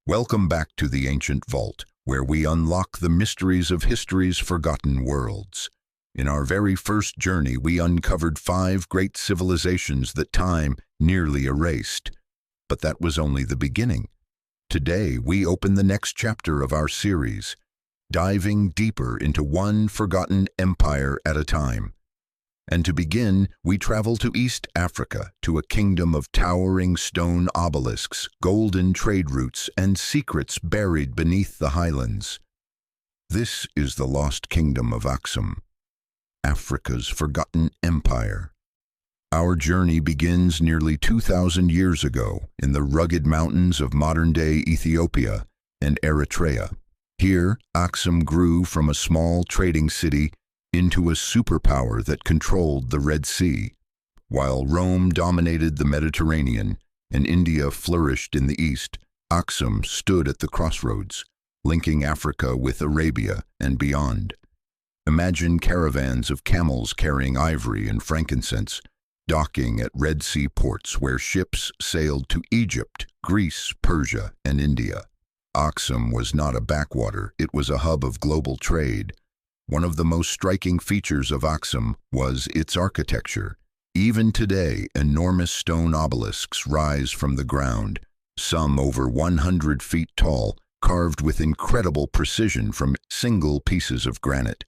Welcome back to the Ancient Vault, where we unlock the mysteries of history's forgotten worlds. In our very first journey, we uncovered 5 great civilizations that time nearly erased. But that was only the beginning. Today, we open the next chapter of our series, diving deeper into one forgotten empire at a time. And to begin, we travel to East Africa, to a kingdom of towering stone obelisks, golden trade routes, and secrets buried beneath the highlands. This is the lost kingdom of Aksum, Africa's forgotten empire. Our journey begins nearly 2,000 years ago in the rugged mountains of modern-day Ethiopia and Eritrea. Here, Aksum grew from a small trading city into a superpower that controlled the Red Sea. While Rome dominated the Mediterranean and India flourished in the east, Aksum stood at the crossroads, linking Africa with Arabia and beyond. Imagine caravans of camels carrying ivory and frankincense, docking at Red Sea ports where ships sailed to Egypt, Greece, Persia, and India. Aksum was not a backwater, it was a hub of global trade. One of the most striking features of Aksum was its architecture. Even today, enormous stone obelisks rise from the ground, some over 100 feet tall, carved with incredible precision from single pieces of granite.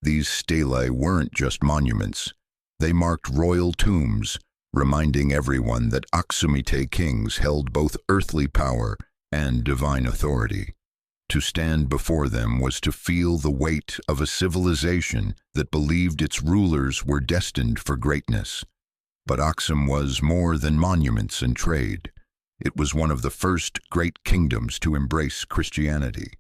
These stelae weren't just monuments. They marked royal tombs, reminding everyone that Aksumite kings held both earthly power and divine authority. To stand before them was to feel the weight of a civilization that believed its rulers were destined for greatness. But Aksum was more than monuments and trade. It was one of the first great kingdoms to embrace Christianity.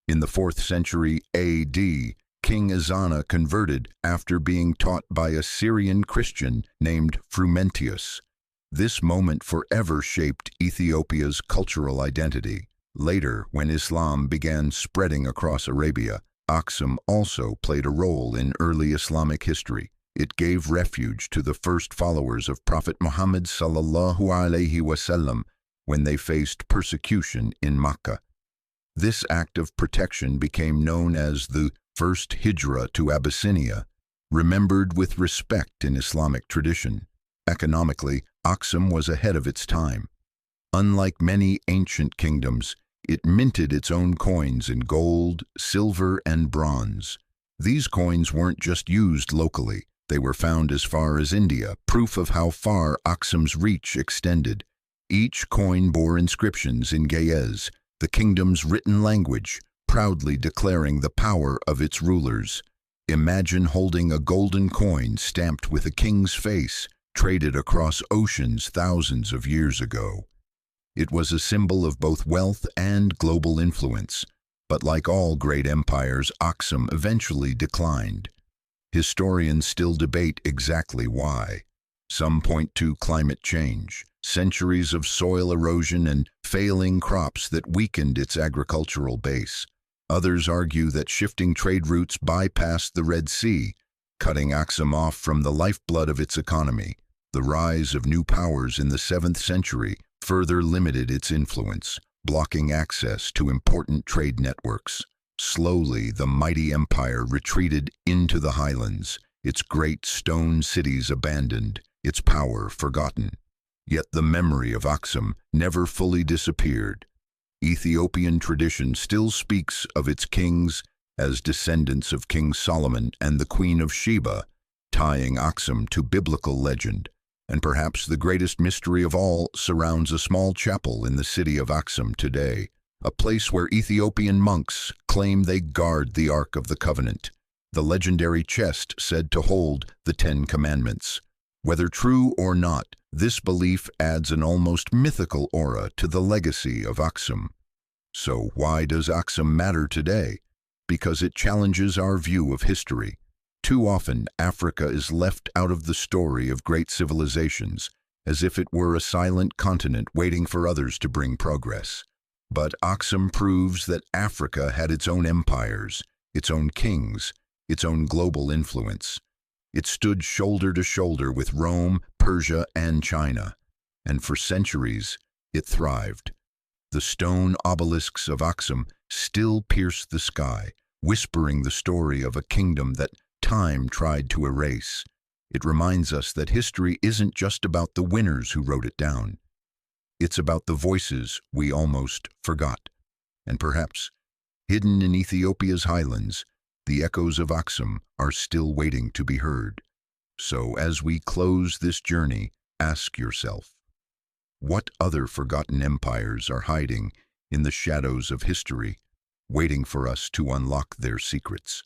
In the 4th century A.D., King Ezana converted after being taught by a Syrian Christian named Frumentius. This moment forever shaped Ethiopia's cultural identity. Later, when Islam began spreading across Arabia, Aksum also played a role in early Islamic history. It gave refuge to the first followers of Prophet Muhammad sallallahu alaihi wasallam when they faced persecution in Makkah. This act of protection became known as the First Hijra to Abyssinia, remembered with respect in Islamic tradition. Economically, Aksum was ahead of its time. Unlike many ancient kingdoms, it minted its own coins in gold, silver, and bronze. These coins weren't just used locally, they were found as far as India, proof of how far Aksum's reach extended. Each coin bore inscriptions in Ge'ez, the kingdom's written language, proudly declaring the power of its rulers. Imagine holding a golden coin stamped with a king's face, traded across oceans thousands of years ago. It was a symbol of both wealth and global influence, but like all great empires, Aksum eventually declined. Historians still debate exactly why. Some point to climate change, centuries of soil erosion, and failing crops that weakened its agricultural base. Others argue that shifting trade routes bypassed the Red Sea, cutting Aksum off from the lifeblood of its economy. The rise of new powers in the 7th century further limited its influence, blocking access to important trade networks. Slowly, the mighty empire retreated into the highlands, its great stone cities abandoned, its power forgotten. Yet the memory of Aksum never fully disappeared. Ethiopian tradition still speaks of its kings as descendants of King Solomon and the Queen of Sheba, tying Aksum to biblical legend. And perhaps the greatest mystery of all surrounds a small chapel in the city of Aksum today, a place where Ethiopian monks claim they guard the Ark of the Covenant, the legendary chest said to hold the 10 Commandments. Whether true or not, this belief adds an almost mythical aura to the legacy of Aksum. So why does Aksum matter today? Because it challenges our view of history. Too often, Africa is left out of the story of great civilizations, as if it were a silent continent waiting for others to bring progress. But Aksum proves that Africa had its own empires, its own kings, its own global influence. It stood shoulder to shoulder with Rome, Persia, and China, and for centuries it thrived. The stone obelisks of Aksum still pierce the sky, whispering the story of a kingdom that time tried to erase. It reminds us that history isn't just about the winners who wrote it down. It's about the voices we almost forgot. And perhaps, hidden in Ethiopia's highlands, the echoes of Aksum are still waiting to be heard. So as we close this journey, ask yourself, what other forgotten empires are hiding in the shadows of history, waiting for us to unlock their secrets?